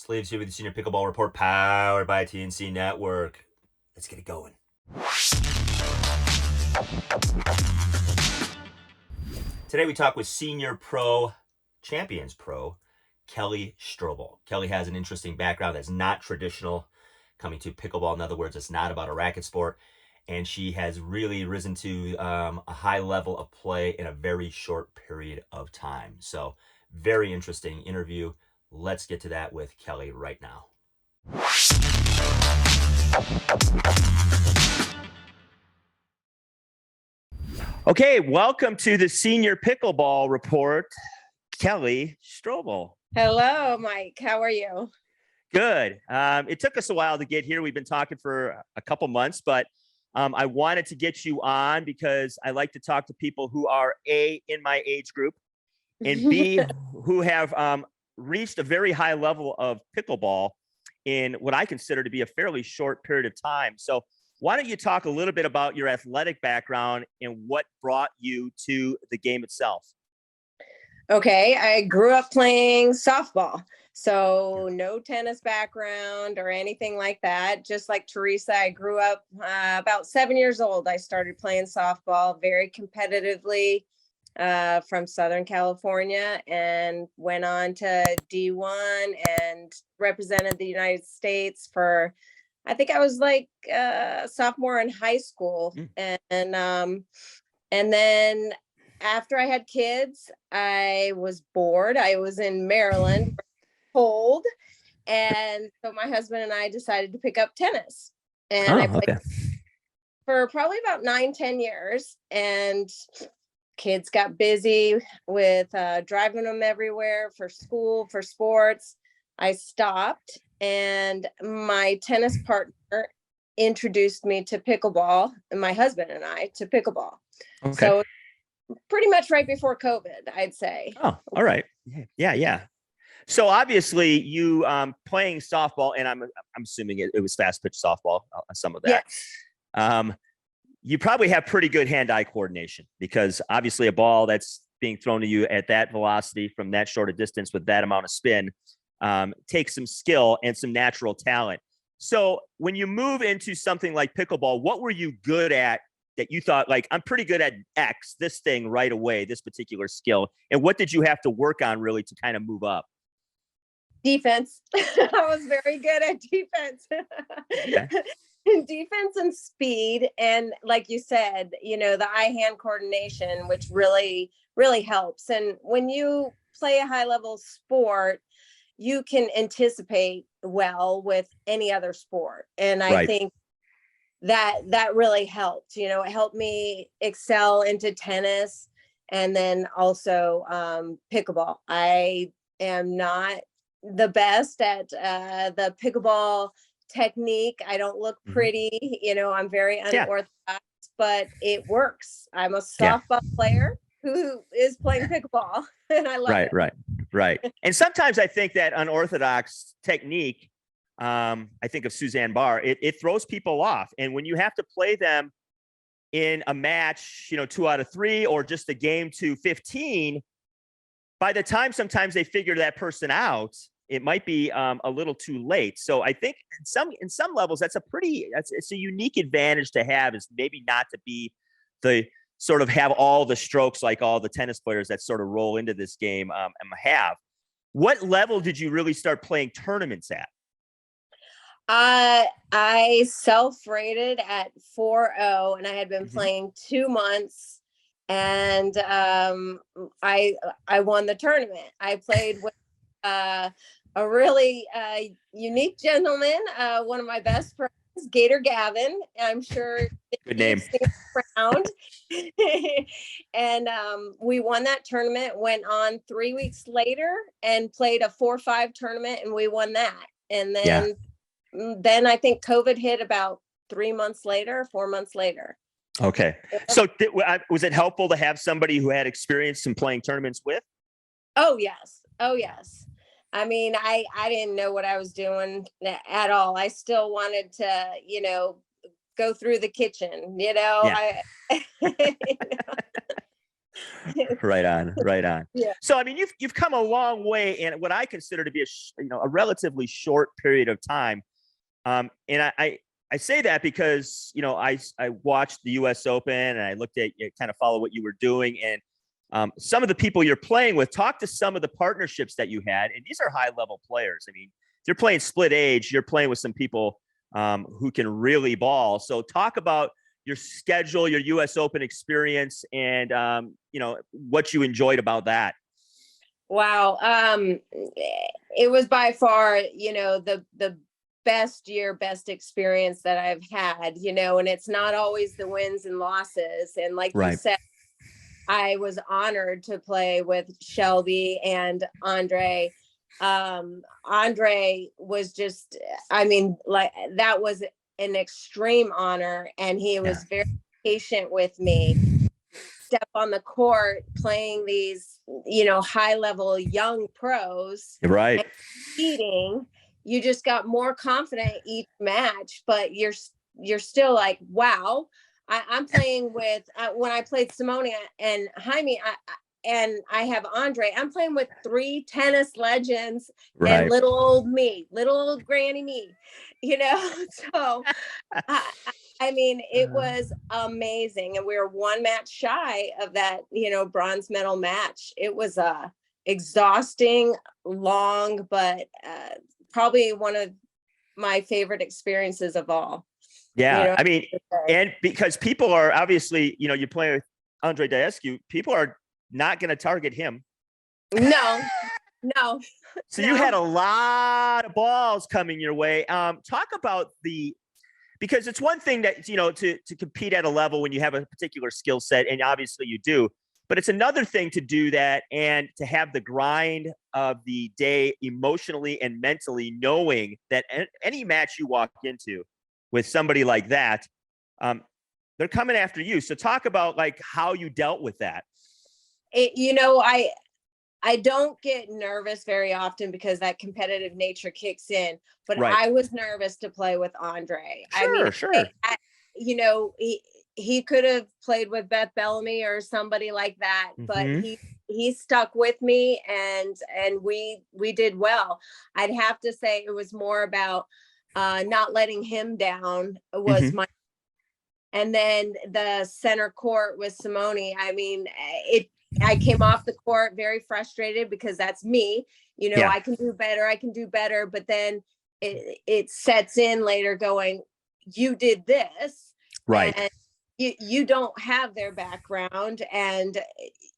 Sleeves here with the Senior Pickleball Report, powered by TNC Network. Let's get it going. Today we talk with Senior Champions Pro, Kelly Stroble. Kelly has an interesting background that's not traditional coming to pickleball. In other words, it's not about a racket sport. And she has really risen to a high level of play in a very short period of time. So very interesting interview. Let's get to that with Kelly right now. Okay, welcome to the Senior Pickleball Report, Kelly Stroble. Hello, Mike. How are you? Good. It took us a while to get here. We've been talking for a couple months, but I wanted to get you on because I like to talk to people who are A, in my age group, and B, who have reached a very high level of pickleball in what I consider to be a fairly short period of time. So why don't you talk a little bit about your athletic background and what brought you to the game itself? Okay, I grew up playing softball, so no tennis background or anything like that. Just like Teresa, I grew up about 7 years old. I started playing softball very competitively from Southern California and went on to D1 and represented the United States for, I think I was like a sophomore in high school. And then after I had kids, I was bored. I was in Maryland, cold. And so my husband and I decided to pick up tennis. And I played for probably about 9-10 years. And kids got busy with driving them everywhere for school, for sports. I stopped, and my tennis partner introduced me to pickleball, and my husband and I to pickleball. Okay. So pretty much right before COVID, I'd say. Oh, all right. Yeah. So obviously you playing softball, and I'm assuming it was fast pitch softball, some of that. Yes. You probably have pretty good hand-eye coordination because obviously a ball that's being thrown to you at that velocity from that short a distance with that amount of spin takes some skill and some natural talent. So when you move into something like pickleball, what were you good at that you thought, like, I'm pretty good at X, this thing right away, this particular skill? And what did you have to work on really to kind of move up? Defense. I was very good at defense. Okay. Defense and speed. And like you said, the eye-hand coordination, which really, really helps. And when you play a high-level sport, you can anticipate well with any other sport. And I think that really helped. It helped me excel into tennis and then also pickleball. I am not the best at the pickleball technique. I don't look pretty. I'm very unorthodox, but it works. I'm a softball player who is playing pickleball, and I love it. Right. And sometimes I think that unorthodox technique, I think of Suzanne Barr, it throws people off. And when you have to play them in a match, 2 out of 3 or just a game to 15, by the time sometimes they figure that person out, it might be a little too late. So I think in some levels, it's a unique advantage to have, is maybe not to be the sort of have all the strokes like all the tennis players that sort of roll into this game have. What level did you really start playing tournaments at? I self-rated at 4.0, and I had been playing 2 months, and I won the tournament. I played with a really unique gentleman, one of my best friends, Gator Gavin. I'm sure good name. Around. And we won that tournament, went on 3 weeks later and played a 4-5 tournament, and we won that. And then I think COVID hit about 4 months later. Okay. So was it helpful to have somebody who had experience in playing tournaments with? Oh, yes. I mean, I didn't know what I was doing at all. I still wanted to, go through the kitchen, Yeah. Right on, right on. Yeah. So, I mean, you've come a long way in what I consider to be a relatively short period of time. And I say that because, I watched the US Open and I looked at, kind of follow what you were doing. And some of the people you're playing with, talk to some of the partnerships that you had. And these are high level players. I mean, if you're playing split age, you're playing with some people who can really ball. So talk about your schedule, your US Open experience, and, what you enjoyed about that. Wow. It was by far, the best experience that I've had, and it's not always the wins and losses. And like you Right. said, I was honored to play with Shelby and Andre. Andre was just, I mean, like that was an extreme honor, and he was very patient with me. Step on the court playing these, high level young pros, Right. and competing, you just got more confident each match, but you're still like, wow. I'm playing with when I played Simone and Jaime, and I have Andre. I'm playing with 3 tennis legends, Right. and little old me, little old granny me, So, I mean, it was amazing, and we were 1 match shy of that, bronze medal match. It was exhausting, long, but probably one of my favorite experiences of all. Yeah, I mean, and because people are obviously, you play with Andre Daescu, people are not going to target him. No. So you had a lot of balls coming your way. Talk about because it's one thing that, to compete at a level when you have a particular skill set, and obviously you do, but it's another thing to do that and to have the grind of the day emotionally and mentally, knowing that any match you walk into with somebody like that, they're coming after you. So talk about like how you dealt with that. I don't get nervous very often because that competitive nature kicks in, but Right. I was nervous to play with Andre. Sure. He could have played with Beth Bellamy or somebody like that, but he stuck with me, and we did well. I'd have to say it was more about not letting him down was my, and then the center court with Simone. I mean, I came off the court very frustrated because that's me, I can do better. But then it sets in later going, you did this. Right. And you don't have their background, and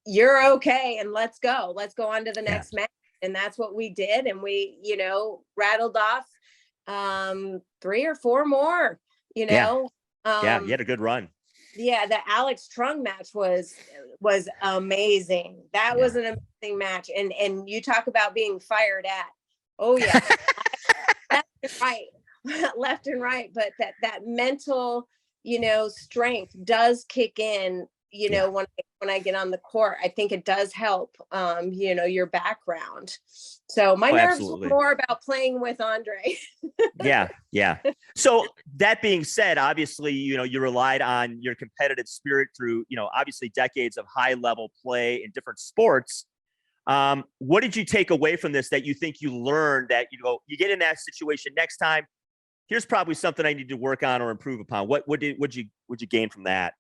you're okay. And let's go on to the next match. And that's what we did. And we, rattled off 3 or 4 more, you had a good run. Yeah, the Alex Trung match was amazing. That was an amazing match. And you talk about being fired at. Oh yeah. Left and right. But that mental, strength does kick in, when I get on the court. I think it does help, your background. So my nerves were more about playing with Andre. Yeah. So that being said, obviously, you relied on your competitive spirit through, obviously decades of high level play in different sports. What did you take away from this that you think you learned that, you get in that situation next time? Here's probably something I need to work on or improve upon. What would you gain from that?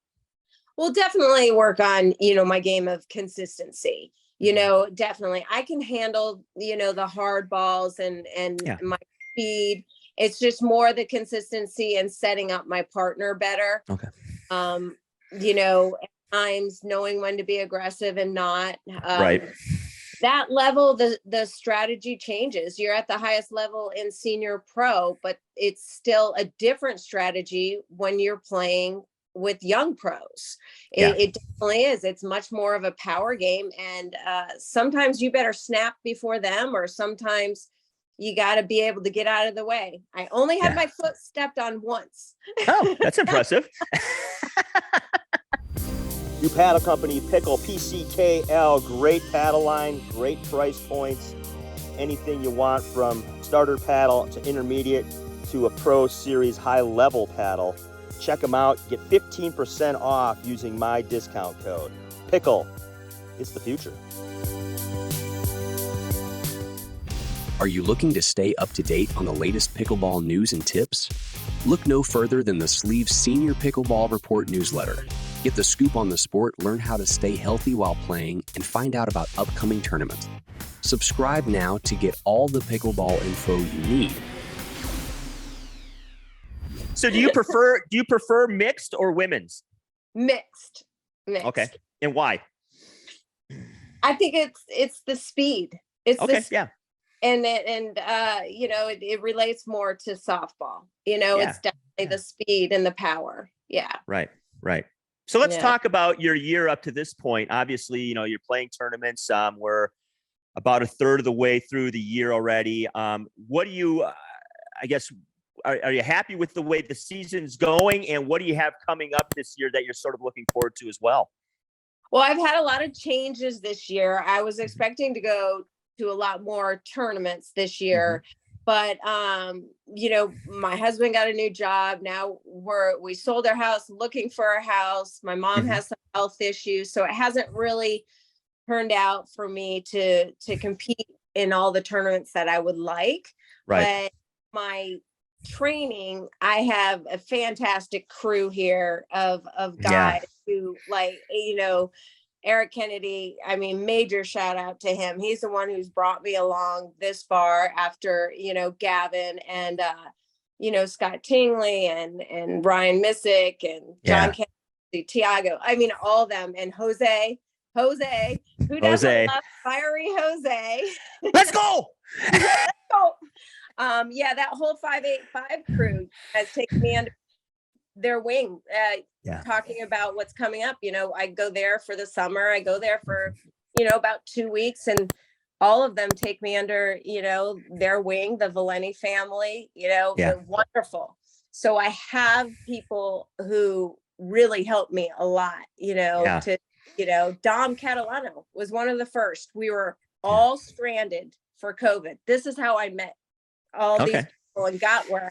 Well, definitely work on, my game of consistency. Definitely I can handle, the hard balls and my speed. It's just more the consistency and setting up my partner better. Okay. At times knowing when to be aggressive and not. Right. That level, the strategy changes. You're at the highest level in senior pro, but it's still a different strategy when you're playing with young pros. It definitely is. It's much more of a power game. And sometimes you better snap before them, or sometimes you got to be able to get out of the way. I only had my foot stepped on once. Oh, that's impressive. New paddle company, Pickle, PCKL, great paddle line, great price points. Anything you want from starter paddle to intermediate to a pro series high level paddle. Check them out. Get 15% off using my discount code. Pickle, it's the future. Are you looking to stay up to date on the latest pickleball news and tips? Look no further than the Sleeve Senior Pickleball Report newsletter. Get the scoop on the sport, learn how to stay healthy while playing, and find out about upcoming tournaments. Subscribe now to get all the pickleball info you need. So do you prefer mixed or women's? Mixed. Okay. And why? I think it's the speed. It's okay. Yeah. And it relates more to softball. It's definitely the speed and the power. Yeah. Right. So let's talk about your year up to this point. Obviously, you're playing tournaments. We're about a third of the way through the year already. What do you, I guess, are you happy with the way the season's going? And what do you have coming up this year that you're sort of looking forward to as well? Well, I've had a lot of changes this year. I was expecting to go to a lot more tournaments this year, but my husband got a new job. Now we sold our house, looking for a house. My mom has some health issues, so it hasn't really turned out for me to compete in all the tournaments that I would like. Right. But my training, I have a fantastic crew here of guys who, like, Eric Kennedy, I mean, major shout out to him. He's the one who's brought me along this far after, Gavin and, Scott Tingley and Ryan Missick and John Kennedy, Tiago. I mean, all of them. And Jose, who doesn't love fiery Jose? Let's go. Let's go. That whole 585 crew has taken me under their wing, talking about what's coming up. I go there for the summer. I go there for, about 2 weeks, and all of them take me under, their wing, the Valeni family, they're wonderful. So I have people who really helped me a lot, Dom Catalano was one of the first. We were all stranded for COVID. This is how I met all these people and got where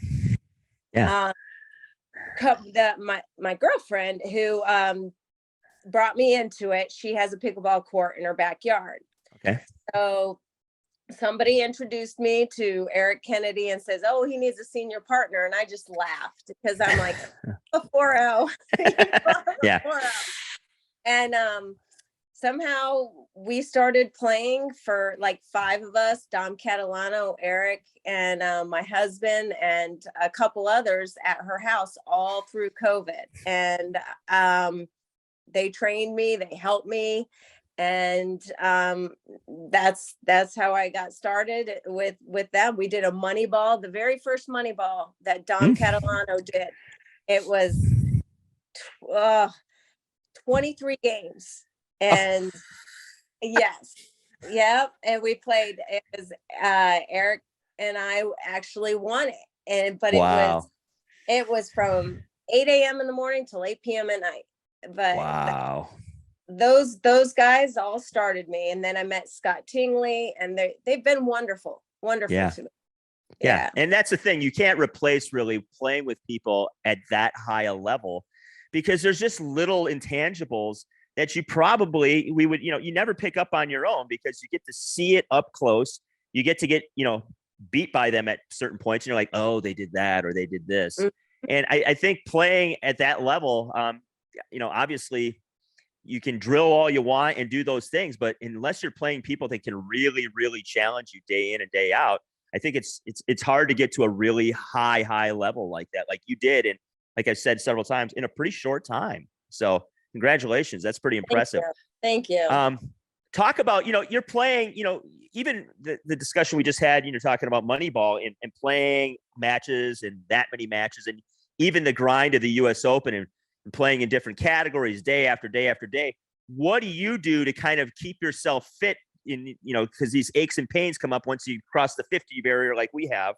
my girlfriend who brought me into it, she has a pickleball court in her backyard. Okay. So somebody introduced me to Eric Kennedy and says, "Oh, he needs a senior partner." And I just laughed because I'm like, a 4-0. Yeah. 4-0. And somehow we started playing for like 5 of us, Dom Catalano, Eric, and my husband and a couple others at her house all through COVID. And they trained me, they helped me. And that's how I got started with them. We did a money ball, the very first money ball that Dom Catalano did. It was 23 games. And and we played. It was Eric and I actually won it, but it was from 8 a.m. in the morning till 8 p.m. at night. But those guys all started me, and then I met Scott Tingley, and they've been wonderful to me. Yeah, and that's the thing, you can't replace really playing with people at that high a level, because there's just little intangibles that you never pick up on your own, because you get to see it up close. You get to get, beat by them at certain points. And you're like, oh, they did that, or they did this. And I think playing at that level, obviously you can drill all you want and do those things, but unless you're playing people that can really, really challenge you day in and day out, I think it's hard to get to a really high level like that, like you did. And like I said several times, in a pretty short time. So congratulations. That's pretty impressive. Thank you. Talk about, you're playing, even the discussion we just had, you're talking about Moneyball and playing matches and that many matches, and even the grind of the US Open and playing in different categories day after day after day. What do you do to kind of keep yourself fit because these aches and pains come up once you cross the 50 barrier like we have?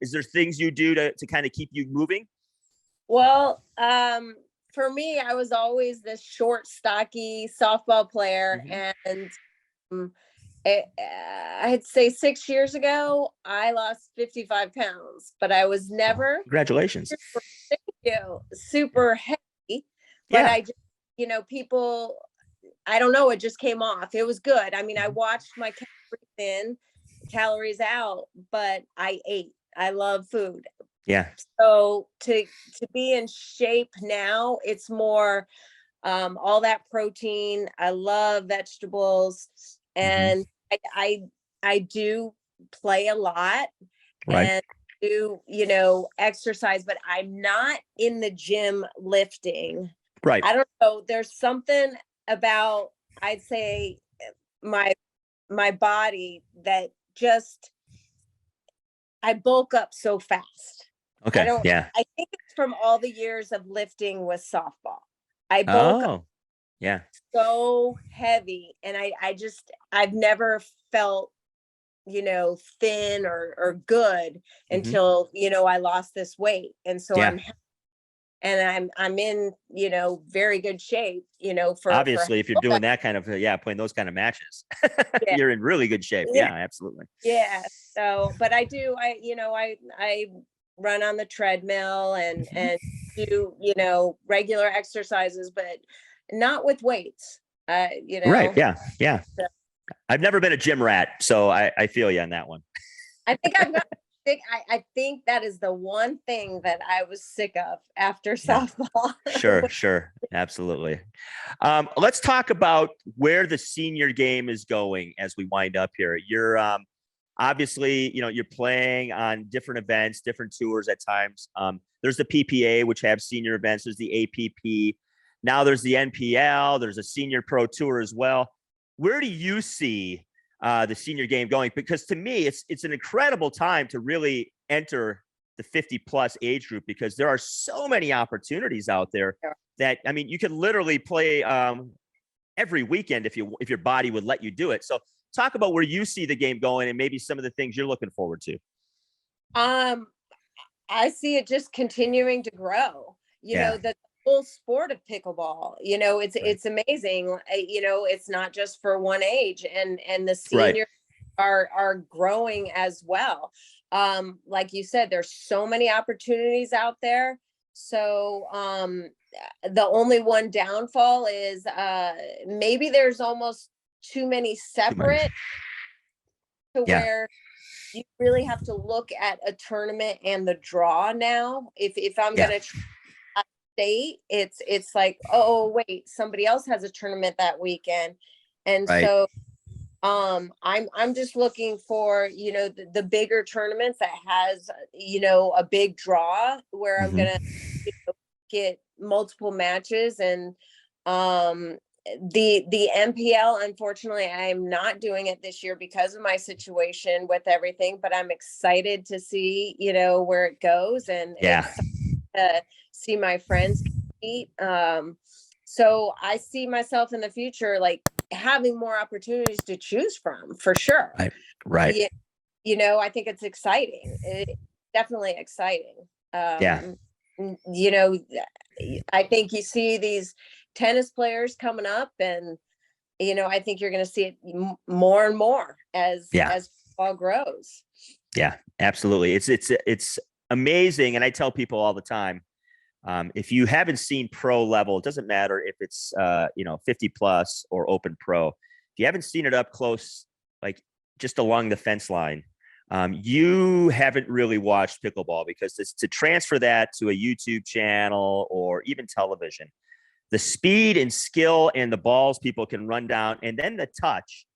Is there things you do to kind of keep you moving? Well, for me, I was always this short, stocky softball player. And I'd say 6 years ago, I lost 55 pounds, but I was never congratulations super heavy. But I just, people I don't know, it just came off. It was good. I mean, I watched my calories in, calories out, but I ate. I love food. Yeah. So to be in shape now, it's more all that protein. I love vegetables, and I do play a lot Right. and do, exercise, but I'm not in the gym lifting. Right. I don't know. There's something about, I'd say, my body that just, I bulk up so fast. Okay. Yeah. I think it's from all the years of lifting with softball. I bulk up Oh, yeah. so heavy, and I've never felt, thin or good until, I lost this weight. And so Yeah. I'm in, very good shape, for Obviously, if you're doing that kind of, playing those kind of matches, yeah. you're in really good shape. Yeah, absolutely. Yeah. So, but I run on the treadmill and do, regular exercises, but not with weights. Right. Yeah. Yeah. So I've never been a gym rat, so I feel you on that one. I think I've got I think that is the one thing that I was sick of after softball. Sure. Absolutely. Let's talk about where the senior game is going as we wind up here. You're obviously, you're playing on different events, different tours at times. There's the PPA, which have senior events. There's the APP. Now there's the NPL. There's a senior pro tour as well. Where do you see the senior game going? Because to me, it's an incredible time to really enter the 50 plus age group, because there are so many opportunities out there that, I mean, you could literally play every weekend if your body would let you do it. So talk about where you see the game going and maybe some of the things you're looking forward to. I see it just continuing to grow. The whole sport of pickleball, it's amazing. It's not just for one age, and the seniors are growing as well. Like you said, there's so many opportunities out there. So the only one downfall is maybe there's almost too many separate to where you really have to look at a tournament and the draw now. If I'm gonna state, it's like, oh wait, somebody else has a tournament that weekend, and so I'm just looking for, the bigger tournaments that has, a big draw where I'm gonna get multiple matches. And the NPL, unfortunately, I'm not doing it this year because of my situation with everything, but I'm excited to see, where it goes, and to see my friends compete. So I see myself in the future, like, having more opportunities to choose from, for sure. Right. I think it's exciting. It's definitely exciting. I think you see these tennis players coming up, and I think you're going to see it more and more as ball grows. Yeah, absolutely. It's amazing, and I tell people all the time, if you haven't seen pro level, it doesn't matter if it's 50 plus or open pro. If you haven't seen it up close, like just along the fence line, you haven't really watched pickleball, because to transfer that to a YouTube channel or even television, the speed and skill and the balls people can run down, and then the touch.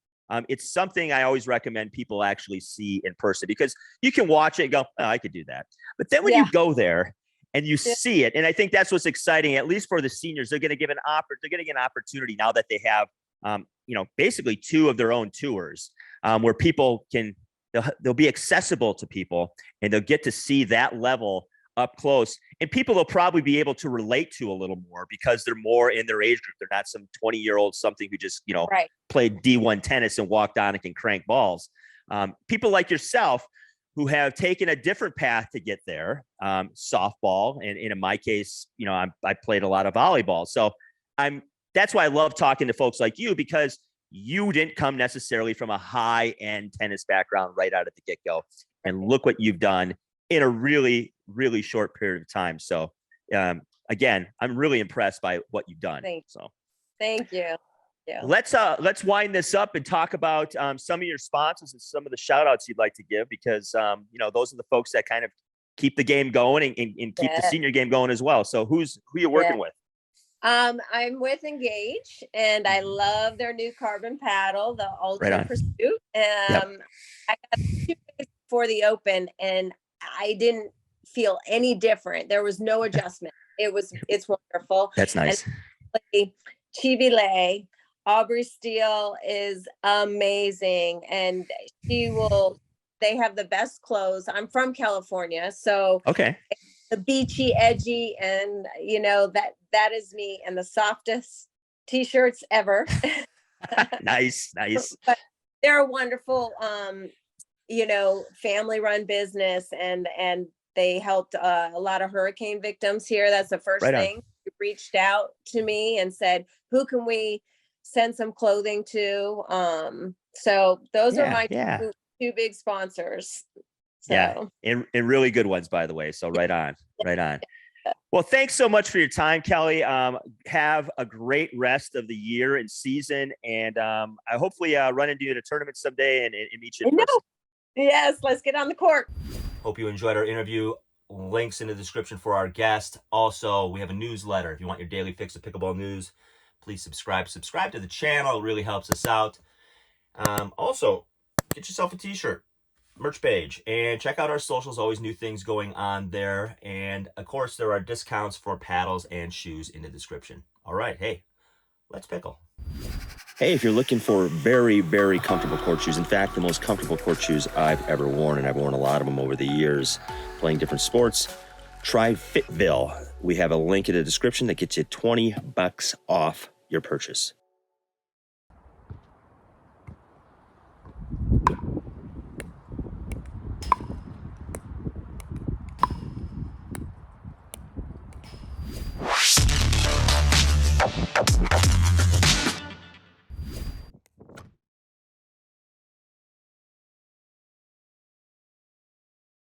It's something I always recommend people actually see in person, because you can watch it and go, oh, I could do that. But then when you go there and you see it, and I think that's what's exciting, at least for the seniors, they're going to get an opportunity now that they have, basically two of their own tours, where people they'll be accessible to people, and they'll get to see that level up close, and people will probably be able to relate to a little more, because they're more in their age group. They're not some 20-year-old something who just, played D1 tennis and walked on and can crank balls. People like yourself who have taken a different path to get there, softball. And in my case, I played a lot of volleyball. So that's why I love talking to folks like you, because you didn't come necessarily from a high-end tennis background right out of the get-go. And look what you've done in a really, really short period of time. So again, I'm really impressed by what you've done. Thank you. Yeah. Let's wind this up and talk about some of your sponsors and some of the shout outs you'd like to give, because those are the folks that kind of keep the game going and keep the senior game going as well. So who you working with? I'm with Engage, and I love their new carbon paddle, the Ultra Pursuit. I got 2 days before the Open, and I didn't feel any different. There was no adjustment. It's wonderful. That's nice. And Chivile, Aubrey Steele is amazing, and they have the best clothes. I'm from California, so the beachy, edgy, and that is me, and the softest t-shirts ever. Nice. But they're a wonderful family run business, and they helped a lot of hurricane victims here. That's the first thing. They reached out to me and said, who can we send some clothing to? So those are my two big sponsors. So. Yeah, and really good ones, by the way. So right on. Well, thanks so much for your time, Kelly. Have a great rest of the year and season, and I hopefully run into you at a tournament someday and meet you in person. Yes, let's get on the court. Hope you enjoyed our interview. Links in the description for our guest. Also, we have a newsletter. If you want your daily fix of pickleball news, please subscribe to the channel. It really helps us out. Also, get yourself a t-shirt, merch page, and check out our socials. Always new things going on there. And of course, there are discounts for paddles and shoes in the description. All right, hey, let's pickle. Hey, if you're looking for very, very comfortable court shoes, in fact, the most comfortable court shoes I've ever worn, and I've worn a lot of them over the years playing different sports, try Fitville. We have a link in the description that gets you $20 off your purchase.